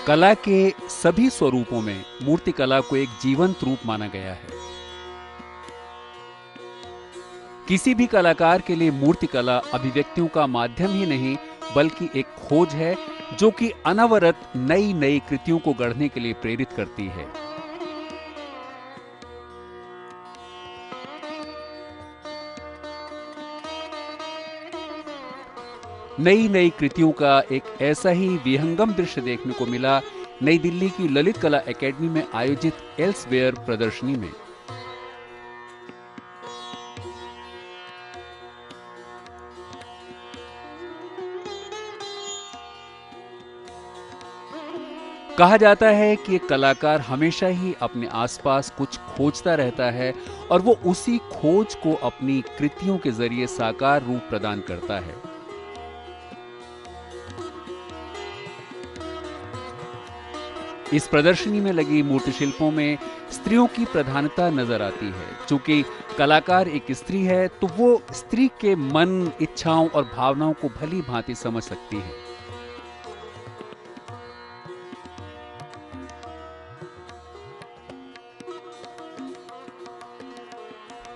कला के सभी स्वरूपों में मूर्तिकला को एक जीवंत रूप माना गया है। किसी भी कलाकार के लिए मूर्तिकला अभिव्यक्तियों का माध्यम ही नहीं बल्कि एक खोज है जो कि अनवरत नई नई कृतियों को गढ़ने के लिए प्रेरित करती है। नई नई कृतियों का एक ऐसा ही विहंगम दृश्य देखने को मिला नई दिल्ली की ललित कला एकेडमी में आयोजित एल्सवेयर प्रदर्शनी में। कहा जाता है कि एक कलाकार हमेशा ही अपने आसपास कुछ खोजता रहता है और वो उसी खोज को अपनी कृतियों के जरिए साकार रूप प्रदान करता है। इस प्रदर्शनी में लगी मूर्ति शिल्पों में स्त्रियों की प्रधानता नजर आती है। चूंकि कलाकार एक स्त्री है तो वो स्त्री के मन, इच्छाओं और भावनाओं को भली भांति समझ सकती है।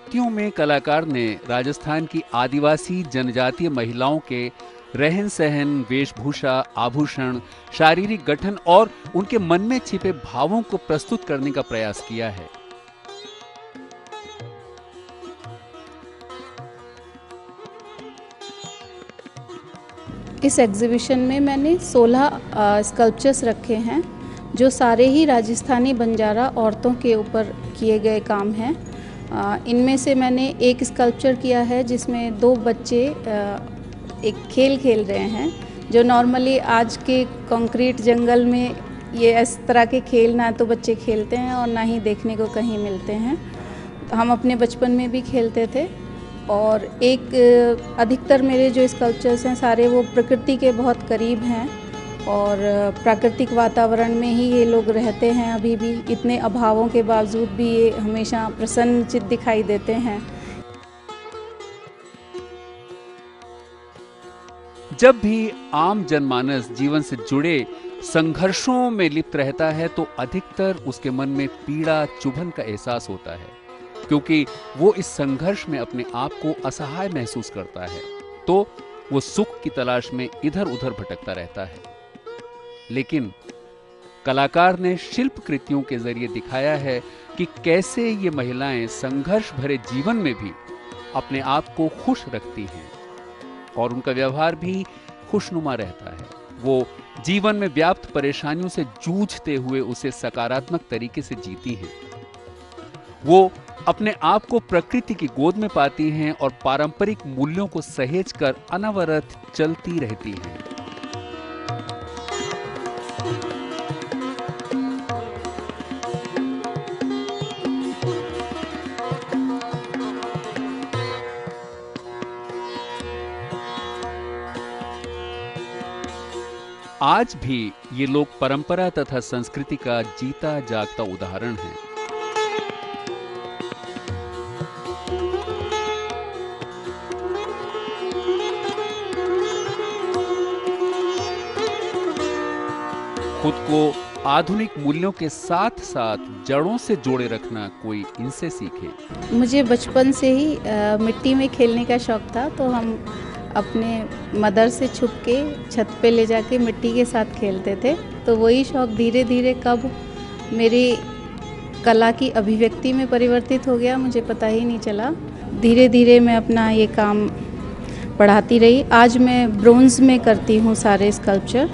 कृतियों में कलाकार ने राजस्थान की आदिवासी जनजातीय महिलाओं के रहन सहन, वेशभूषा, आभूषण, शारीरिक गठन और उनके मन में छिपे भावों को प्रस्तुत करने का प्रयास किया है। इस एग्जीबिशन में मैंने 16 स्कल्पचर्स रखे हैं जो सारे ही राजस्थानी बंजारा औरतों के ऊपर किए गए काम हैं। इनमें से मैंने एक स्कल्पचर किया है जिसमें 2 बच्चे एक खेल खेल रहे हैं जो नॉर्मली आज के कंक्रीट जंगल में ये इस तरह के खेल ना तो बच्चे खेलते हैं और ना ही देखने को कहीं मिलते हैं। हम अपने बचपन में भी खेलते थे। और एक अधिकतर मेरे जो स्कल्पचर्स हैं सारे वो प्रकृति के बहुत करीब हैं और प्राकृतिक वातावरण में ही ये लोग रहते हैं। अभी भी इतने अभावों के बावजूद भी ये हमेशा प्रसन्नचित्त दिखाई देते हैं। जब भी आम जनमानस जीवन से जुड़े संघर्षों में लिप्त रहता है तो अधिकतर उसके मन में पीड़ा, चुभन का एहसास होता है, क्योंकि वो इस संघर्ष में अपने आप को असहाय महसूस करता है, तो वो सुख की तलाश में इधर उधर भटकता रहता है। लेकिन कलाकार ने शिल्प कृतियों के जरिए दिखाया है कि कैसे ये महिलाएं संघर्ष भरे जीवन में भी अपने आप को खुश रखती हैं और उनका व्यवहार भी खुशनुमा रहता है। वो जीवन में व्याप्त परेशानियों से जूझते हुए उसे सकारात्मक तरीके से जीती हैं। वो अपने आप को प्रकृति की गोद में पाती हैं और पारंपरिक मूल्यों को सहेज कर अनवरत चलती रहती हैं। आज भी ये लोग परंपरा तथा संस्कृति का जीता जागता उदाहरण हैं। खुद को आधुनिक मूल्यों के साथ साथ जड़ों से जोड़े रखना कोई इनसे सीखे। मुझे बचपन से ही मिट्टी में खेलने का शौक था, तो हम अपने मदर से छुप के छत पे ले जाके मिट्टी के साथ खेलते थे। तो वही शौक धीरे धीरे कब मेरी कला की अभिव्यक्ति में परिवर्तित हो गया मुझे पता ही नहीं चला। धीरे धीरे मैं अपना ये काम बढ़ाती रही। आज मैं ब्रोंज में करती हूँ सारे स्कल्पचर।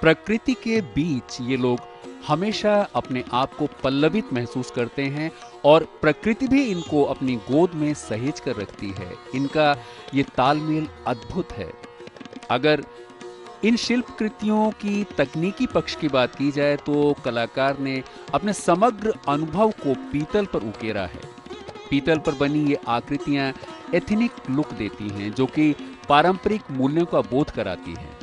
प्रकृति के बीच ये लोग हमेशा अपने आप को पल्लवित महसूस करते हैं और प्रकृति भी इनको अपनी गोद में सहेज कर रखती है। इनका ये तालमेल अद्भुत है। अगर इन शिल्प कृतियों की तकनीकी पक्ष की बात की जाए तो कलाकार ने अपने समग्र अनुभव को पीतल पर उकेरा है। पीतल पर बनी ये आकृतियां एथनिक लुक देती हैं जो कि पारंपरिक मूल्यों का बोध कराती हैं।